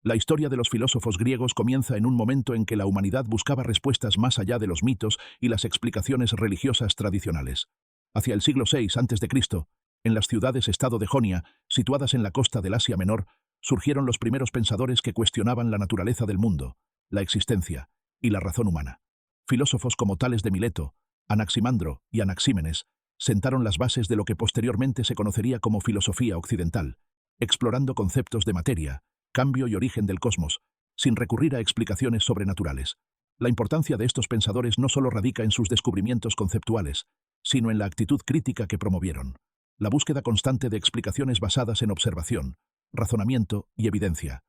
La historia de los filósofos griegos comienza en un momento en que la humanidad buscaba respuestas más allá de los mitos y las explicaciones religiosas tradicionales. Hacia el siglo VI a.C., en las ciudades-estado de Jonia, situadas en la costa del Asia Menor, surgieron los primeros pensadores que cuestionaban la naturaleza del mundo, la existencia y la razón humana. Filósofos como Tales de Mileto, Anaximandro y Anaxímenes sentaron las bases de lo que posteriormente se conocería como filosofía occidental, explorando conceptos de materia, cambio y origen del cosmos, sin recurrir a explicaciones sobrenaturales. La importancia de estos pensadores no solo radica en sus descubrimientos conceptuales, sino en la actitud crítica que promovieron. La búsqueda constante de explicaciones basadas en observación, razonamiento y evidencia,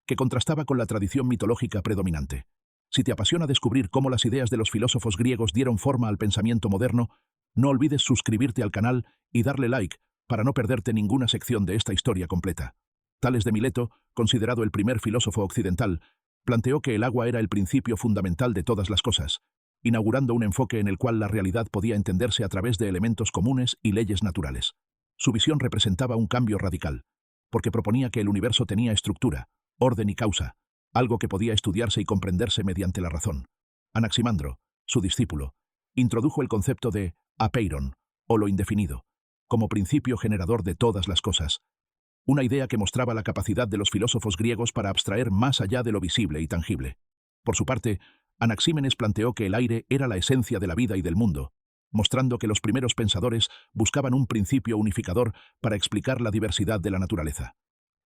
que contrastaba con la tradición mitológica predominante. Si te apasiona descubrir cómo las ideas de los filósofos griegos dieron forma al pensamiento moderno, no olvides suscribirte al canal y darle like para no perderte ninguna sección de esta historia completa. Tales de Mileto, considerado el primer filósofo occidental, planteó que el agua era el principio fundamental de todas las cosas, inaugurando un enfoque en el cual la realidad podía entenderse a través de elementos comunes y leyes naturales. Su visión representaba un cambio radical, porque proponía que el universo tenía estructura, orden y causa, algo que podía estudiarse y comprenderse mediante la razón. Anaximandro, su discípulo, introdujo el concepto de apeiron, o lo indefinido, como principio generador de todas las cosas, una idea que mostraba la capacidad de los filósofos griegos para abstraer más allá de lo visible y tangible. Por su parte, Anaxímenes planteó que el aire era la esencia de la vida y del mundo, mostrando que los primeros pensadores buscaban un principio unificador para explicar la diversidad de la naturaleza.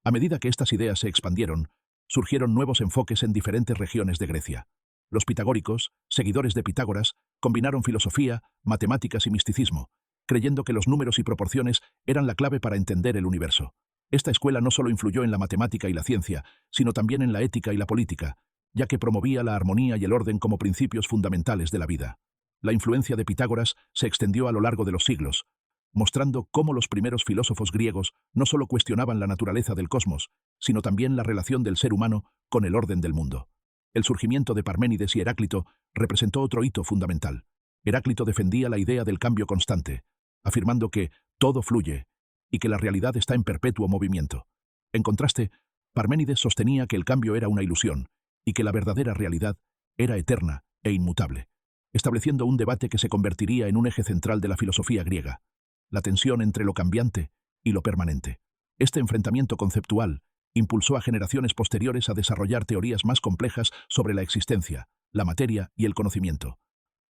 A medida que estas ideas se expandieron, surgieron nuevos enfoques en diferentes regiones de Grecia. Los pitagóricos, seguidores de Pitágoras, combinaron filosofía, matemáticas y misticismo, creyendo que los números y proporciones eran la clave para entender el universo. Esta escuela no solo influyó en la matemática y la ciencia, sino también en la ética y la política, ya que promovía la armonía y el orden como principios fundamentales de la vida. La influencia de Pitágoras se extendió a lo largo de los siglos, mostrando cómo los primeros filósofos griegos no solo cuestionaban la naturaleza del cosmos, sino también la relación del ser humano con el orden del mundo. El surgimiento de Parménides y Heráclito representó otro hito fundamental. Heráclito defendía la idea del cambio constante, afirmando que todo fluye y que la realidad está en perpetuo movimiento. En contraste, Parménides sostenía que el cambio era una ilusión y que la verdadera realidad era eterna e inmutable, estableciendo un debate que se convertiría en un eje central de la filosofía griega, la tensión entre lo cambiante y lo permanente. Este enfrentamiento conceptual impulsó a generaciones posteriores a desarrollar teorías más complejas sobre la existencia, la materia y el conocimiento,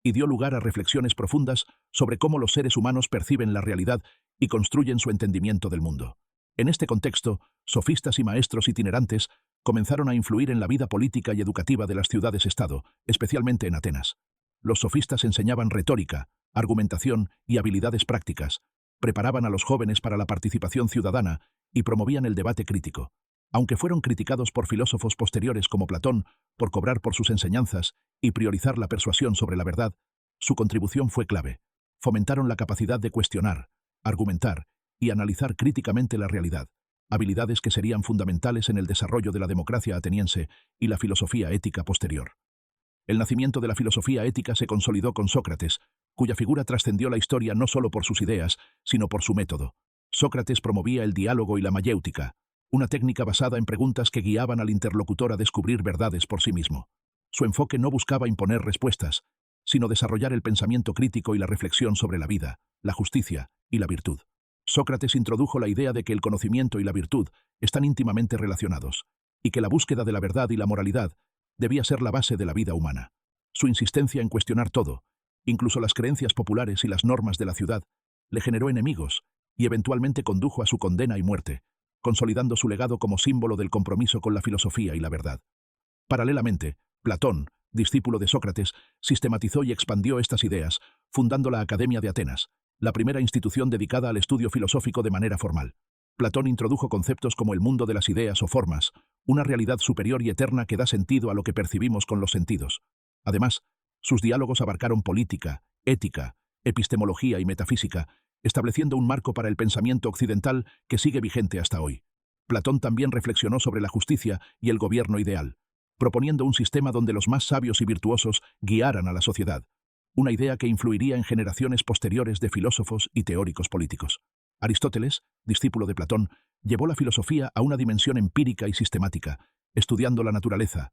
y dio lugar a reflexiones profundas sobre cómo los seres humanos perciben la realidad y construyen su entendimiento del mundo. En este contexto, sofistas y maestros itinerantes comenzaron a influir en la vida política y educativa de las ciudades-estado, especialmente en Atenas. Los sofistas enseñaban retórica, argumentación y habilidades prácticas, preparaban a los jóvenes para la participación ciudadana y promovían el debate crítico. Aunque fueron criticados por filósofos posteriores como Platón por cobrar por sus enseñanzas y priorizar la persuasión sobre la verdad, su contribución fue clave. Fomentaron la capacidad de cuestionar, argumentar y analizar críticamente la realidad, habilidades que serían fundamentales en el desarrollo de la democracia ateniense y la filosofía ética posterior. El nacimiento de la filosofía ética se consolidó con Sócrates, cuya figura trascendió la historia no solo por sus ideas, sino por su método. Sócrates promovía el diálogo y la mayéutica, una técnica basada en preguntas que guiaban al interlocutor a descubrir verdades por sí mismo. Su enfoque no buscaba imponer respuestas, sino desarrollar el pensamiento crítico y la reflexión sobre la vida, la justicia y la virtud. Sócrates introdujo la idea de que el conocimiento y la virtud están íntimamente relacionados, y que la búsqueda de la verdad y la moralidad debía ser la base de la vida humana. Su insistencia en cuestionar todo, incluso las creencias populares y las normas de la ciudad, le generó enemigos y eventualmente condujo a su condena y muerte, consolidando su legado como símbolo del compromiso con la filosofía y la verdad. Paralelamente, Platón, discípulo de Sócrates, sistematizó y expandió estas ideas, fundando la Academia de Atenas, la primera institución dedicada al estudio filosófico de manera formal. Platón introdujo conceptos como el mundo de las ideas o formas, una realidad superior y eterna que da sentido a lo que percibimos con los sentidos. Además, sus diálogos abarcaron política, ética, epistemología y metafísica, estableciendo un marco para el pensamiento occidental que sigue vigente hasta hoy. Platón también reflexionó sobre la justicia y el gobierno ideal, proponiendo un sistema donde los más sabios y virtuosos guiaran a la sociedad, una idea que influiría en generaciones posteriores de filósofos y teóricos políticos. Aristóteles, discípulo de Platón, llevó la filosofía a una dimensión empírica y sistemática, estudiando la naturaleza,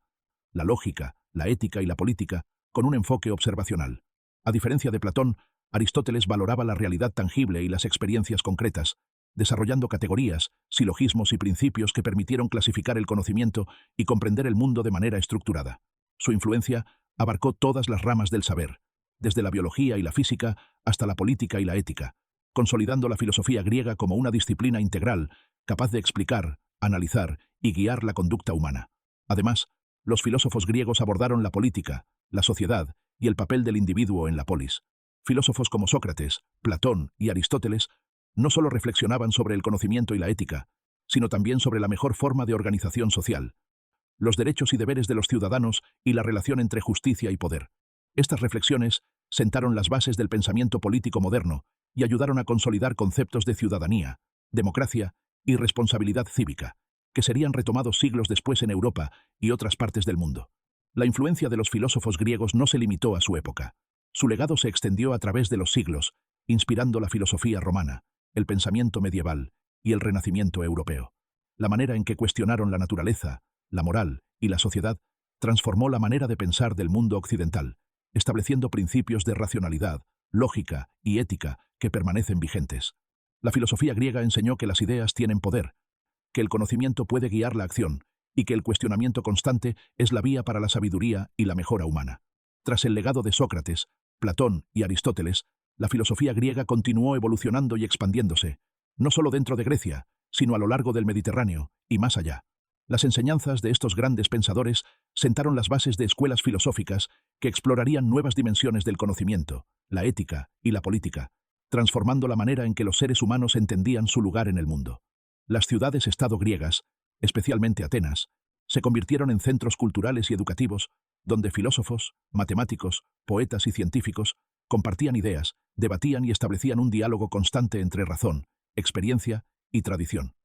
la lógica, la ética y la política, con un enfoque observacional. A diferencia de Platón, Aristóteles valoraba la realidad tangible y las experiencias concretas, desarrollando categorías, silogismos y principios que permitieron clasificar el conocimiento y comprender el mundo de manera estructurada. Su influencia abarcó todas las ramas del saber, desde la biología y la física hasta la política y la ética, consolidando la filosofía griega como una disciplina integral, capaz de explicar, analizar y guiar la conducta humana. Además, los filósofos griegos abordaron la política, la sociedad y el papel del individuo en la polis. Filósofos como Sócrates, Platón y Aristóteles no solo reflexionaban sobre el conocimiento y la ética, sino también sobre la mejor forma de organización social, los derechos y deberes de los ciudadanos y la relación entre justicia y poder. Estas reflexiones sentaron las bases del pensamiento político moderno y ayudaron a consolidar conceptos de ciudadanía, democracia y responsabilidad cívica, que serían retomados siglos después en Europa y otras partes del mundo. La influencia de los filósofos griegos no se limitó a su época. Su legado se extendió a través de los siglos, inspirando la filosofía romana, el pensamiento medieval y el renacimiento europeo. La manera en que cuestionaron la naturaleza, la moral y la sociedad transformó la manera de pensar del mundo occidental, estableciendo principios de racionalidad, lógica y ética que permanecen vigentes. La filosofía griega enseñó que las ideas tienen poder, que el conocimiento puede guiar la acción y que el cuestionamiento constante es la vía para la sabiduría y la mejora humana. Tras el legado de Sócrates, Platón y Aristóteles, la filosofía griega continuó evolucionando y expandiéndose, no solo dentro de Grecia, sino a lo largo del Mediterráneo y más allá. Las enseñanzas de estos grandes pensadores sentaron las bases de escuelas filosóficas que explorarían nuevas dimensiones del conocimiento, la ética y la política, transformando la manera en que los seres humanos entendían su lugar en el mundo. Las ciudades-estado griegas, especialmente Atenas, se convirtieron en centros culturales y educativos donde filósofos, matemáticos, poetas y científicos compartían ideas, debatían y establecían un diálogo constante entre razón, experiencia y tradición.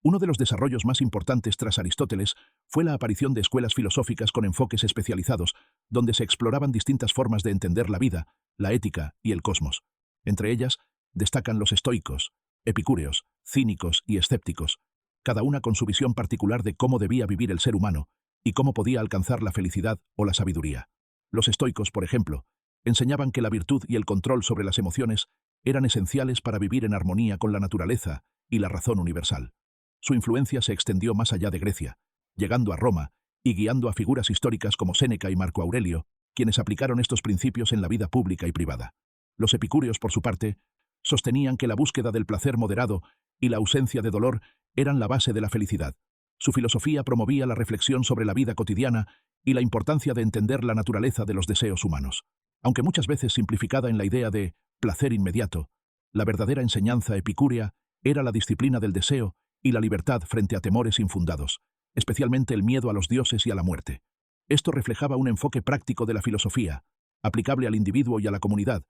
Uno de los desarrollos más importantes tras Aristóteles fue la aparición de escuelas filosóficas con enfoques especializados, donde se exploraban distintas formas de entender la vida, la ética y el cosmos. Entre ellas, destacan los estoicos, epicúreos, cínicos y escépticos, cada una con su visión particular de cómo debía vivir el ser humano y cómo podía alcanzar la felicidad o la sabiduría. Los estoicos, por ejemplo, enseñaban que la virtud y el control sobre las emociones eran esenciales para vivir en armonía con la naturaleza y la razón universal. Su influencia se extendió más allá de Grecia, llegando a Roma y guiando a figuras históricas como Séneca y Marco Aurelio, quienes aplicaron estos principios en la vida pública y privada. Los epicúreos, por su parte, sostenían que la búsqueda del placer moderado y la ausencia de dolor eran la base de la felicidad. Su filosofía promovía la reflexión sobre la vida cotidiana y la importancia de entender la naturaleza de los deseos humanos. Aunque muchas veces simplificada en la idea de placer inmediato, la verdadera enseñanza epicúrea era la disciplina del deseo y la libertad frente a temores infundados, especialmente el miedo a los dioses y a la muerte. Esto reflejaba un enfoque práctico de la filosofía, aplicable al individuo y a la comunidad,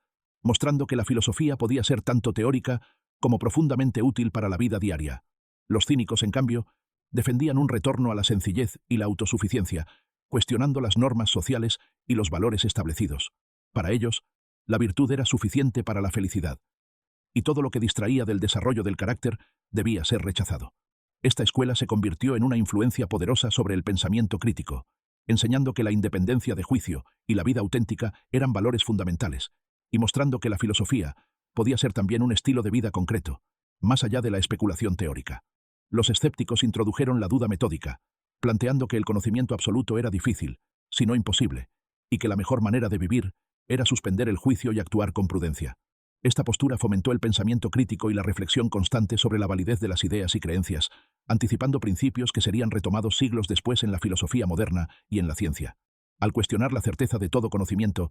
mostrando que la filosofía podía ser tanto teórica como profundamente útil para la vida diaria. Los cínicos, en cambio, defendían un retorno a la sencillez y la autosuficiencia, cuestionando las normas sociales y los valores establecidos. Para ellos, la virtud era suficiente para la felicidad, y todo lo que distraía del desarrollo del carácter debía ser rechazado. Esta escuela se convirtió en una influencia poderosa sobre el pensamiento crítico, enseñando que la independencia de juicio y la vida auténtica eran valores fundamentales, y mostrando que la filosofía podía ser también un estilo de vida concreto, más allá de la especulación teórica. Los escépticos introdujeron la duda metódica, planteando que el conocimiento absoluto era difícil, si no imposible, y que la mejor manera de vivir era suspender el juicio y actuar con prudencia. Esta postura fomentó el pensamiento crítico y la reflexión constante sobre la validez de las ideas y creencias, anticipando principios que serían retomados siglos después en la filosofía moderna y en la ciencia. Al cuestionar la certeza de todo conocimiento,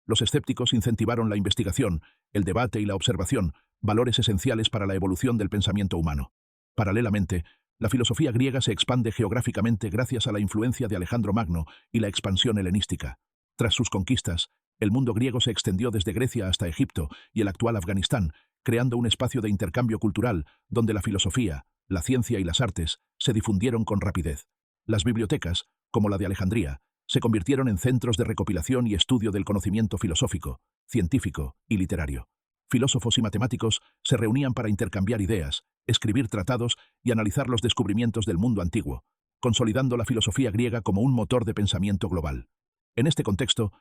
los escépticos incentivaron la investigación, el debate y la observación, valores esenciales para la evolución del pensamiento humano. Paralelamente, la filosofía griega se expande geográficamente gracias a la influencia de Alejandro Magno y la expansión helenística. Tras sus conquistas, el mundo griego se extendió desde Grecia hasta Egipto y el actual Afganistán, creando un espacio de intercambio cultural donde la filosofía, la ciencia y las artes se difundieron con rapidez. Las bibliotecas, como la de Alejandría, se convirtieron en centros de recopilación y estudio del conocimiento filosófico, científico y literario. Filósofos y matemáticos se reunían para intercambiar ideas, escribir tratados y analizar los descubrimientos del mundo antiguo, consolidando la filosofía griega como un motor de pensamiento global. En este contexto,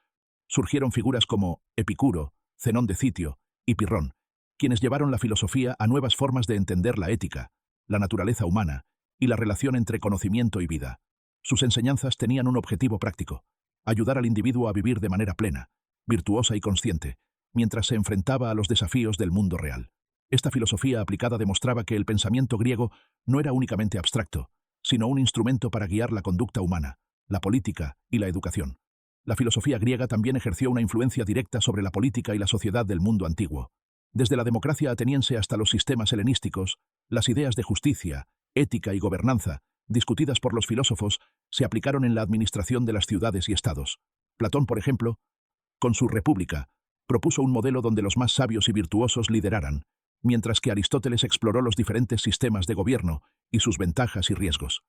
surgieron figuras como Epicuro, Zenón de Citio y Pirrón, quienes llevaron la filosofía a nuevas formas de entender la ética, la naturaleza humana y la relación entre conocimiento y vida. Sus enseñanzas tenían un objetivo práctico: ayudar al individuo a vivir de manera plena, virtuosa y consciente, mientras se enfrentaba a los desafíos del mundo real. Esta filosofía aplicada demostraba que el pensamiento griego no era únicamente abstracto, sino un instrumento para guiar la conducta humana, la política y la educación. La filosofía griega también ejerció una influencia directa sobre la política y la sociedad del mundo antiguo. Desde la democracia ateniense hasta los sistemas helenísticos, las ideas de justicia, ética y gobernanza, discutidas por los filósofos, se aplicaron en la administración de las ciudades y estados. Platón, por ejemplo, con su República, propuso un modelo donde los más sabios y virtuosos lideraran, mientras que Aristóteles exploró los diferentes sistemas de gobierno y sus ventajas y riesgos.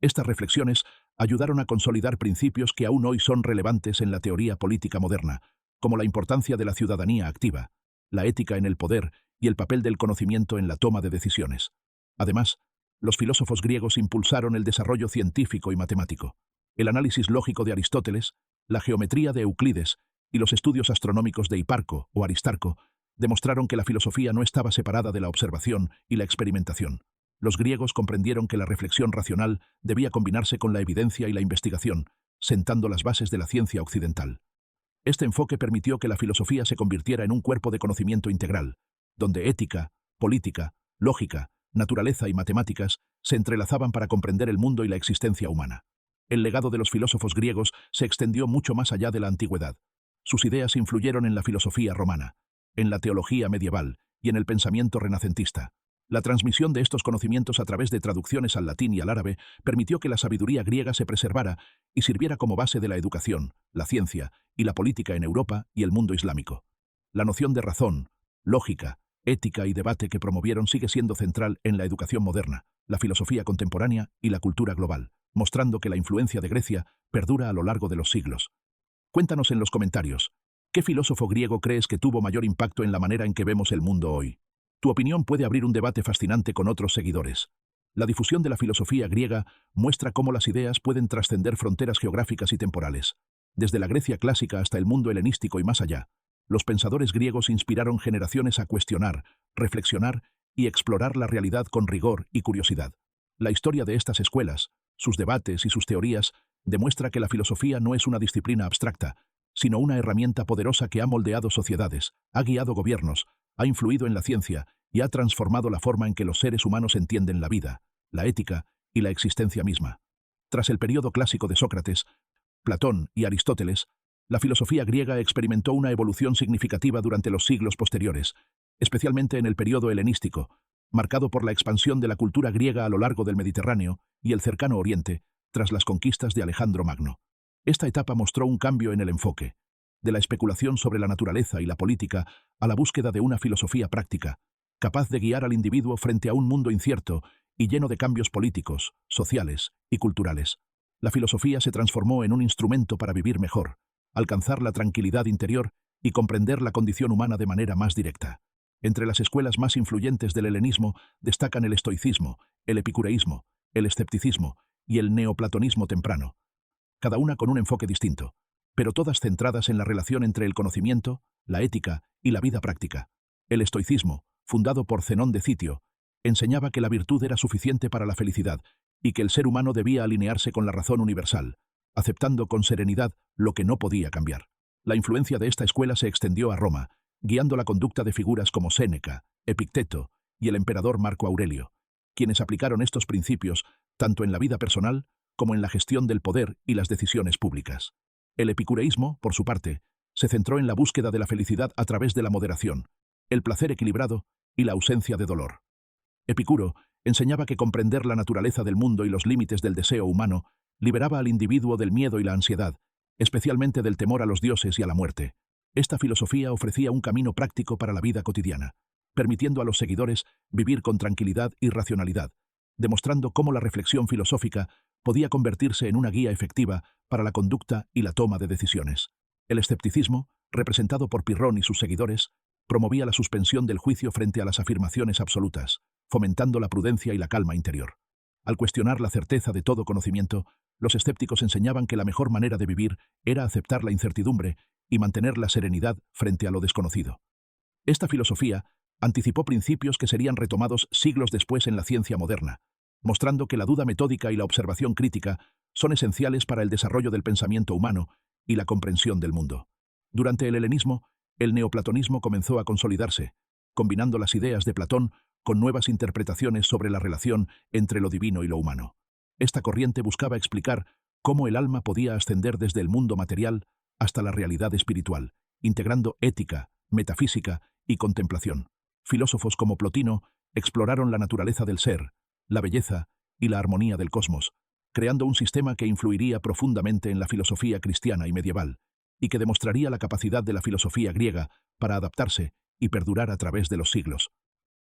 Estas reflexiones ayudaron a consolidar principios que aún hoy son relevantes en la teoría política moderna, como la importancia de la ciudadanía activa, la ética en el poder y el papel del conocimiento en la toma de decisiones. Además, los filósofos griegos impulsaron el desarrollo científico y matemático. El análisis lógico de Aristóteles, la geometría de Euclides y los estudios astronómicos de Hiparco o Aristarco demostraron que la filosofía no estaba separada de la observación y la experimentación. Los griegos comprendieron que la reflexión racional debía combinarse con la evidencia y la investigación, sentando las bases de la ciencia occidental. Este enfoque permitió que la filosofía se convirtiera en un cuerpo de conocimiento integral, donde ética, política, lógica, naturaleza y matemáticas se entrelazaban para comprender el mundo y la existencia humana. El legado de los filósofos griegos se extendió mucho más allá de la antigüedad. Sus ideas influyeron en la filosofía romana, en la teología medieval y en el pensamiento renacentista. La transmisión de estos conocimientos a través de traducciones al latín y al árabe permitió que la sabiduría griega se preservara y sirviera como base de la educación, la ciencia y la política en Europa y el mundo islámico. La noción de razón, lógica, ética y debate que promovieron sigue siendo central en la educación moderna, la filosofía contemporánea y la cultura global, mostrando que la influencia de Grecia perdura a lo largo de los siglos. Cuéntanos en los comentarios, ¿qué filósofo griego crees que tuvo mayor impacto en la manera en que vemos el mundo hoy? Tu opinión puede abrir un debate fascinante con otros seguidores. La difusión de la filosofía griega muestra cómo las ideas pueden trascender fronteras geográficas y temporales. Desde la Grecia clásica hasta el mundo helenístico y más allá, los pensadores griegos inspiraron generaciones a cuestionar, reflexionar y explorar la realidad con rigor y curiosidad. La historia de estas escuelas, sus debates y sus teorías demuestra que la filosofía no es una disciplina abstracta, sino una herramienta poderosa que ha moldeado sociedades, ha guiado gobiernos, ha influido en la ciencia y ha transformado la forma en que los seres humanos entienden la vida, la ética y la existencia misma. Tras el período clásico de Sócrates, Platón y Aristóteles, la filosofía griega experimentó una evolución significativa durante los siglos posteriores, especialmente en el período helenístico, marcado por la expansión de la cultura griega a lo largo del Mediterráneo y el cercano Oriente, tras las conquistas de Alejandro Magno. Esta etapa mostró un cambio en el enfoque, de la especulación sobre la naturaleza y la política a la búsqueda de una filosofía práctica, capaz de guiar al individuo frente a un mundo incierto y lleno de cambios políticos, sociales y culturales. La filosofía se transformó en un instrumento para vivir mejor, alcanzar la tranquilidad interior y comprender la condición humana de manera más directa. Entre las escuelas más influyentes del helenismo destacan el estoicismo, el epicureísmo, el escepticismo y el neoplatonismo temprano, cada una con un enfoque distinto, pero todas centradas en la relación entre el conocimiento, la ética y la vida práctica. El estoicismo, fundado por Zenón de Citio, enseñaba que la virtud era suficiente para la felicidad y que el ser humano debía alinearse con la razón universal, aceptando con serenidad lo que no podía cambiar. La influencia de esta escuela se extendió a Roma, guiando la conducta de figuras como Séneca, Epicteto y el emperador Marco Aurelio, quienes aplicaron estos principios tanto en la vida personal como en la gestión del poder y las decisiones públicas. El epicureísmo, por su parte, se centró en la búsqueda de la felicidad a través de la moderación, el placer equilibrado y la ausencia de dolor. Epicuro enseñaba que comprender la naturaleza del mundo y los límites del deseo humano liberaba al individuo del miedo y la ansiedad, especialmente del temor a los dioses y a la muerte. Esta filosofía ofrecía un camino práctico para la vida cotidiana, permitiendo a los seguidores vivir con tranquilidad y racionalidad, demostrando cómo la reflexión filosófica podía convertirse en una guía efectiva para la conducta y la toma de decisiones. El escepticismo, representado por Pirrón y sus seguidores, promovía la suspensión del juicio frente a las afirmaciones absolutas, fomentando la prudencia y la calma interior. Al cuestionar la certeza de todo conocimiento, los escépticos enseñaban que la mejor manera de vivir era aceptar la incertidumbre y mantener la serenidad frente a lo desconocido. Esta filosofía anticipó principios que serían retomados siglos después en la ciencia moderna, mostrando que la duda metódica y la observación crítica son esenciales para el desarrollo del pensamiento humano y la comprensión del mundo. Durante el helenismo, el neoplatonismo comenzó a consolidarse, combinando las ideas de Platón con nuevas interpretaciones sobre la relación entre lo divino y lo humano. Esta corriente buscaba explicar cómo el alma podía ascender desde el mundo material hasta la realidad espiritual, integrando ética, metafísica y contemplación. Filósofos como Plotino exploraron la naturaleza del ser, la belleza y la armonía del cosmos, creando un sistema que influiría profundamente en la filosofía cristiana y medieval, y que demostraría la capacidad de la filosofía griega para adaptarse y perdurar a través de los siglos.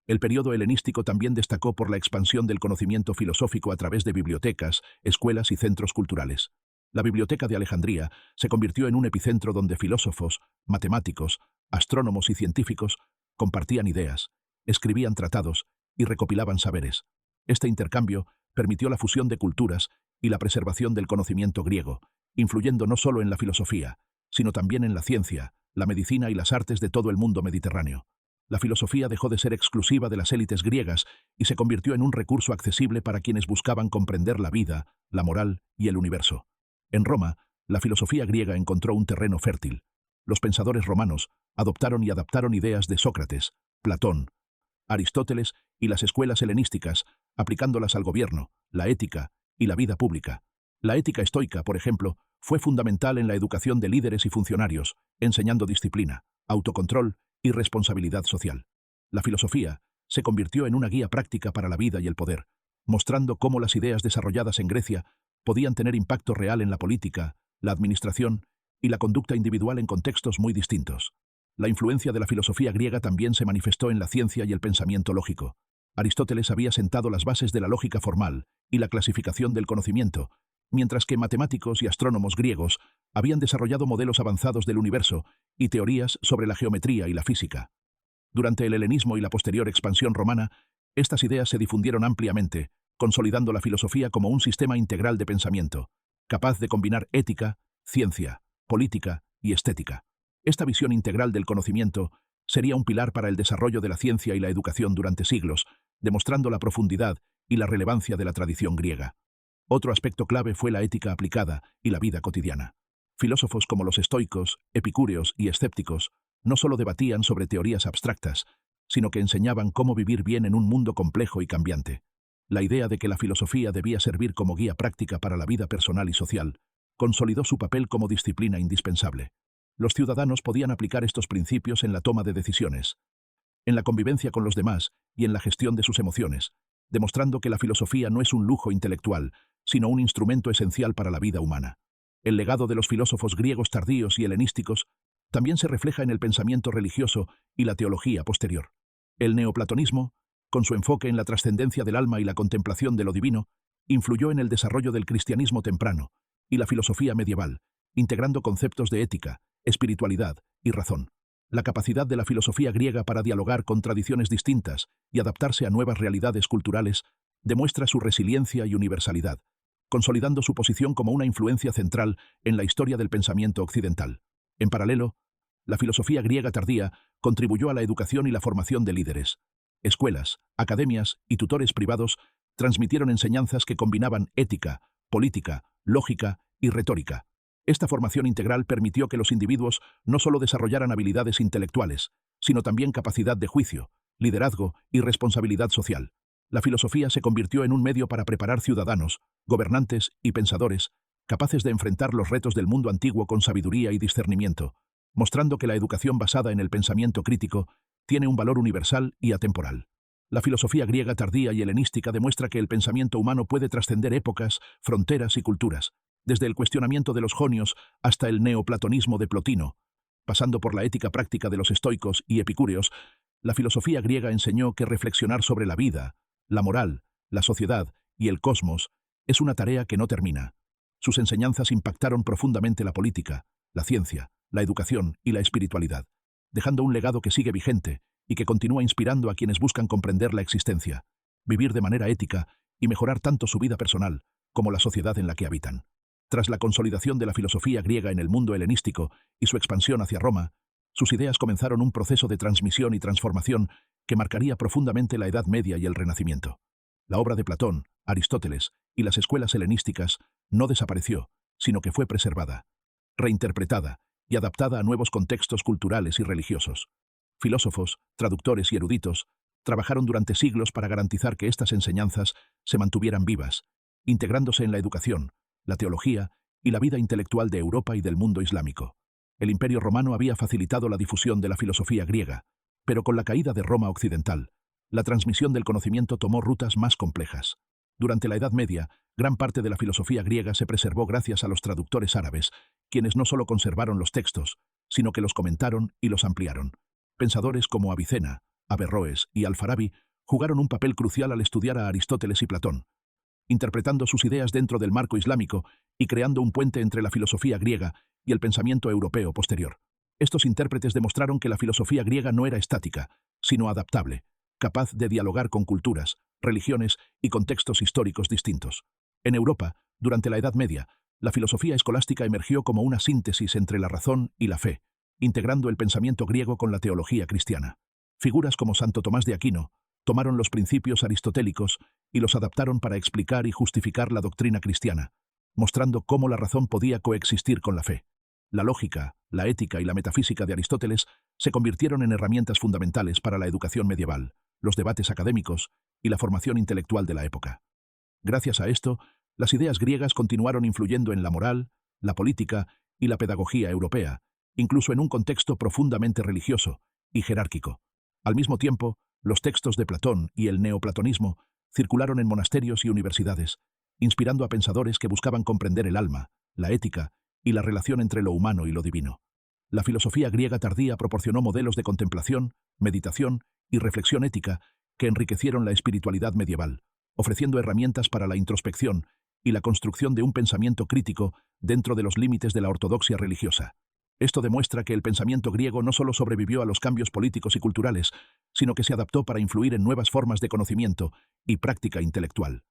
El período helenístico también destacó por la expansión del conocimiento filosófico a través de bibliotecas, escuelas y centros culturales. La Biblioteca de Alejandría se convirtió en un epicentro donde filósofos, matemáticos, astrónomos y científicos compartían ideas, escribían tratados y recopilaban saberes. Este intercambio permitió la fusión de culturas y la preservación del conocimiento griego, influyendo no solo en la filosofía, sino también en la ciencia, la medicina y las artes de todo el mundo mediterráneo. La filosofía dejó de ser exclusiva de las élites griegas y se convirtió en un recurso accesible para quienes buscaban comprender la vida, la moral y el universo. En Roma, la filosofía griega encontró un terreno fértil. Los pensadores romanos adoptaron y adaptaron ideas de Sócrates, Platón, Aristóteles y las escuelas helenísticas, aplicándolas al gobierno, la ética y la vida pública. La ética estoica, por ejemplo, fue fundamental en la educación de líderes y funcionarios, enseñando disciplina, autocontrol y responsabilidad social. La filosofía se convirtió en una guía práctica para la vida y el poder, mostrando cómo las ideas desarrolladas en Grecia podían tener impacto real en la política, la administración y la conducta individual en contextos muy distintos. La influencia de la filosofía griega también se manifestó en la ciencia y el pensamiento lógico. Aristóteles había sentado las bases de la lógica formal y la clasificación del conocimiento, mientras que matemáticos y astrónomos griegos habían desarrollado modelos avanzados del universo y teorías sobre la geometría y la física. Durante el helenismo y la posterior expansión romana, estas ideas se difundieron ampliamente, consolidando la filosofía como un sistema integral de pensamiento, capaz de combinar ética, ciencia, política y estética. Esta visión integral del conocimiento sería un pilar para el desarrollo de la ciencia y la educación durante siglos, demostrando la profundidad y la relevancia de la tradición griega. Otro aspecto clave fue la ética aplicada y la vida cotidiana. Filósofos como los estoicos, epicúreos y escépticos no solo debatían sobre teorías abstractas, sino que enseñaban cómo vivir bien en un mundo complejo y cambiante. La idea de que la filosofía debía servir como guía práctica para la vida personal y social consolidó su papel como disciplina indispensable. Los ciudadanos podían aplicar estos principios en la toma de decisiones, en la convivencia con los demás y en la gestión de sus emociones, demostrando que la filosofía no es un lujo intelectual, sino un instrumento esencial para la vida humana. El legado de los filósofos griegos tardíos y helenísticos también se refleja en el pensamiento religioso y la teología posterior. El neoplatonismo, con su enfoque en la trascendencia del alma y la contemplación de lo divino, influyó en el desarrollo del cristianismo temprano y la filosofía medieval, integrando conceptos de ética, espiritualidad y razón. La capacidad de la filosofía griega para dialogar con tradiciones distintas y adaptarse a nuevas realidades culturales demuestra su resiliencia y universalidad, consolidando su posición como una influencia central en la historia del pensamiento occidental. En paralelo, la filosofía griega tardía contribuyó a la educación y la formación de líderes. Escuelas, academias y tutores privados transmitieron enseñanzas que combinaban ética, política, lógica y retórica. Esta formación integral permitió que los individuos no solo desarrollaran habilidades intelectuales, sino también capacidad de juicio, liderazgo y responsabilidad social. La filosofía se convirtió en un medio para preparar ciudadanos, gobernantes y pensadores, capaces de enfrentar los retos del mundo antiguo con sabiduría y discernimiento, mostrando que la educación basada en el pensamiento crítico tiene un valor universal y atemporal. La filosofía griega tardía y helenística demuestra que el pensamiento humano puede trascender épocas, fronteras y culturas, desde el cuestionamiento de los jonios hasta el neoplatonismo de Plotino. Pasando por la ética práctica de los estoicos y epicúreos, la filosofía griega enseñó que reflexionar sobre la vida, la moral, la sociedad y el cosmos es una tarea que no termina. Sus enseñanzas impactaron profundamente la política, la ciencia, la educación y la espiritualidad, dejando un legado que sigue vigente y que continúa inspirando a quienes buscan comprender la existencia, vivir de manera ética y mejorar tanto su vida personal como la sociedad en la que habitan. Tras la consolidación de la filosofía griega en el mundo helenístico y su expansión hacia Roma, sus ideas comenzaron un proceso de transmisión y transformación que marcaría profundamente la Edad Media y el Renacimiento. La obra de Platón, Aristóteles y las escuelas helenísticas no desapareció, sino que fue preservada, reinterpretada y adaptada a nuevos contextos culturales y religiosos. Filósofos, traductores y eruditos trabajaron durante siglos para garantizar que estas enseñanzas se mantuvieran vivas, integrándose en la educación, la teología y la vida intelectual de Europa y del mundo islámico. El Imperio Romano había facilitado la difusión de la filosofía griega, pero con la caída de Roma occidental, la transmisión del conocimiento tomó rutas más complejas. Durante la Edad Media, gran parte de la filosofía griega se preservó gracias a los traductores árabes, quienes no solo conservaron los textos, sino que los comentaron y los ampliaron. Pensadores como Avicena, Averroes y Alfarabi jugaron un papel crucial al estudiar a Aristóteles y Platón, interpretando sus ideas dentro del marco islámico y creando un puente entre la filosofía griega y el pensamiento europeo posterior. Estos intérpretes demostraron que la filosofía griega no era estática, sino adaptable, capaz de dialogar con culturas, religiones y contextos históricos distintos. En Europa, durante la Edad Media, la filosofía escolástica emergió como una síntesis entre la razón y la fe, integrando el pensamiento griego con la teología cristiana. Figuras como Santo Tomás de Aquino tomaron los principios aristotélicos y los adaptaron para explicar y justificar la doctrina cristiana, mostrando cómo la razón podía coexistir con la fe. La lógica, la ética y la metafísica de Aristóteles se convirtieron en herramientas fundamentales para la educación medieval, los debates académicos y la formación intelectual de la época. Gracias a esto, las ideas griegas continuaron influyendo en la moral, la política y la pedagogía europea, incluso en un contexto profundamente religioso y jerárquico. Al mismo tiempo, los textos de Platón y el neoplatonismo circularon en monasterios y universidades, inspirando a pensadores que buscaban comprender el alma, la ética y la relación entre lo humano y lo divino. La filosofía griega tardía proporcionó modelos de contemplación, meditación y reflexión ética que enriquecieron la espiritualidad medieval, ofreciendo herramientas para la introspección y la construcción de un pensamiento crítico dentro de los límites de la ortodoxia religiosa. Esto demuestra que el pensamiento griego no solo sobrevivió a los cambios políticos y culturales, sino que se adaptó para influir en nuevas formas de conocimiento y práctica intelectual.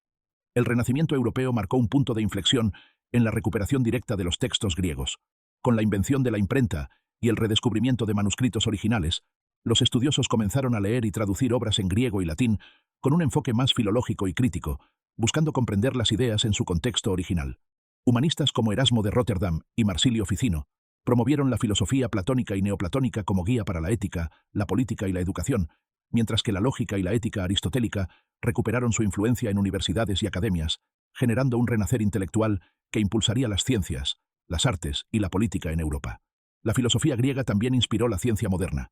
El Renacimiento europeo marcó un punto de inflexión en la recuperación directa de los textos griegos. Con la invención de la imprenta y el redescubrimiento de manuscritos originales, los estudiosos comenzaron a leer y traducir obras en griego y latín con un enfoque más filológico y crítico, buscando comprender las ideas en su contexto original. Humanistas como Erasmo de Róterdam y Marsilio Ficino promovieron la filosofía platónica y neoplatónica como guía para la ética, la política y la educación, mientras que la lógica y la ética aristotélica recuperaron su influencia en universidades y academias, generando un renacer intelectual que impulsaría las ciencias, las artes y la política en Europa. La filosofía griega también inspiró la ciencia moderna.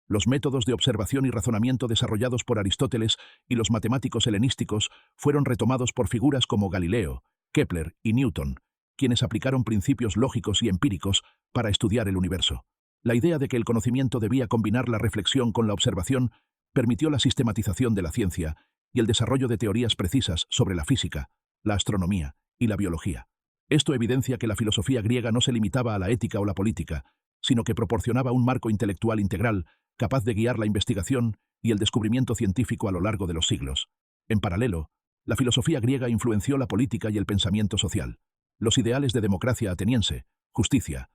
Los métodos de observación y razonamiento desarrollados por Aristóteles y los matemáticos helenísticos fueron retomados por figuras como Galileo, Kepler y Newton, quienes aplicaron principios lógicos y empíricos para estudiar el universo. La idea de que el conocimiento debía combinar la reflexión con la observación permitió la sistematización de la ciencia y el desarrollo de teorías precisas sobre la física, la astronomía y la biología. Esto evidencia que la filosofía griega no se limitaba a la ética o la política, sino que proporcionaba un marco intelectual integral capaz de guiar la investigación y el descubrimiento científico a lo largo de los siglos. En paralelo, la filosofía griega influenció la política y el pensamiento social. Los ideales de democracia ateniense, justicia,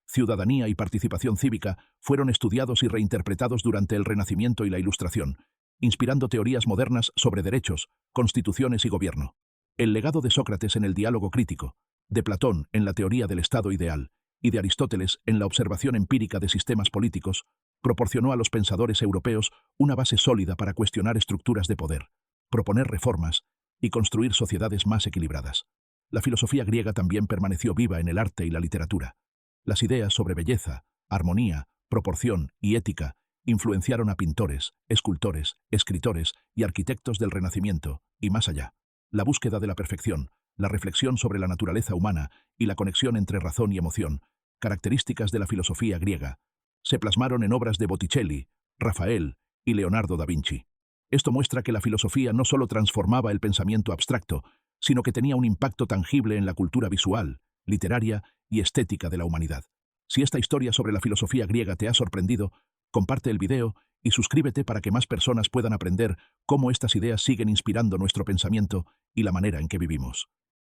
ciudadanía y participación cívica fueron estudiados y reinterpretados durante el Renacimiento y la Ilustración, inspirando teorías modernas sobre derechos, constituciones y gobierno. El legado de Sócrates en el diálogo crítico, de Platón en la teoría del Estado ideal y de Aristóteles en la observación empírica de sistemas políticos, proporcionó a los pensadores europeos una base sólida para cuestionar estructuras de poder, proponer reformas y construir sociedades más equilibradas. La filosofía griega también permaneció viva en el arte y la literatura. Las ideas sobre belleza, armonía, proporción y ética influenciaron a pintores, escultores, escritores y arquitectos del Renacimiento, y más allá. La búsqueda de la perfección, la reflexión sobre la naturaleza humana y la conexión entre razón y emoción, características de la filosofía griega, se plasmaron en obras de Botticelli, Rafael y Leonardo da Vinci. Esto muestra que la filosofía no solo transformaba el pensamiento abstracto, sino que tenía un impacto tangible en la cultura visual, literaria y estética de la humanidad. Si esta historia sobre la filosofía griega te ha sorprendido, comparte el video y suscríbete para que más personas puedan aprender cómo estas ideas siguen inspirando nuestro pensamiento y la manera en que vivimos.